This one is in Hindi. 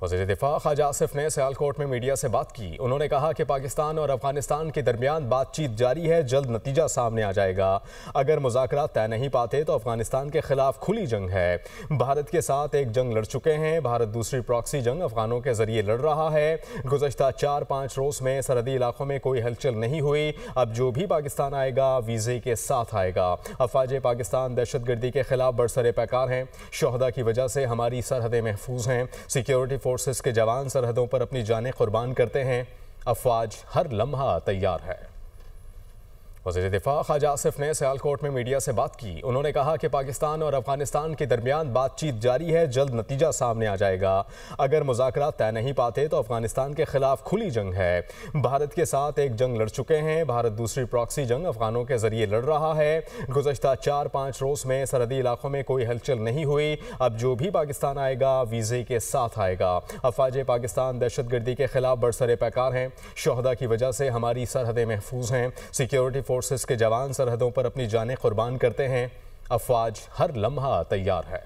वज़ीर दिफा ख्वाजा आसिफ ने सियालकोट में मीडिया से बात की। उन्होंने कहा कि पाकिस्तान और अफगानिस्तान के दरमियान बातचीत जारी है, जल्द नतीजा सामने आ जाएगा। अगर मुज़ाकरात तय नहीं पाते तो अफगानिस्तान के खिलाफ खुली जंग है। भारत के साथ एक जंग लड़ चुके हैं, भारत दूसरी प्रॉक्सी जंग अफगानों के जरिए लड़ रहा है। गुज़श्ता 4-5 रोज़ में सरहदी इलाकों में कोई हलचल नहीं हुई। अब जो भी पाकिस्तान आएगा वीज़े के साथ आएगा। अफवाज पाकिस्तान दहशतगर्दी के खिलाफ बरसरे पैकार हैं। शोहदा की वजह से हमारी सरहदें महफूज हैं। सिक्योरिटी फोर्सेस के जवान सरहदों पर अपनी जानें कुर्बान करते हैं। अफवाज हर लम्हा तैयार है। वज़ीर दिफा ख्वाजा आसिफ ने सियालकोट में मीडिया से बात की। उन्होंने कहा कि पाकिस्तान और अफगानिस्तान के दरमियान बातचीत जारी है, जल्द नतीजा सामने आ जाएगा। अगर मुज़ाकरात तय नहीं पाते तो अफगानिस्तान के खिलाफ खुली जंग है। भारत के साथ एक जंग लड़ चुके हैं, भारत दूसरी प्रॉक्सी जंग अफगानों के जरिए लड़ रहा है। गुज़श्ता 4-5 रोज़ में सरहदी इलाकों में कोई हलचल नहीं हुई। अब जो भी पाकिस्तान आएगा वीज़े के साथ आएगा। अफवाज पाकिस्तान दहशतगर्दी के खिलाफ बरसरे पैकार हैं। शोहदा की वजह से हमारी सरहदें महफूज हैं। सिक्योरिटी फोर्सेस के जवान सरहदों पर अपनी जानें कुर्बान करते हैं। अफवाज हर लम्हा तैयार है।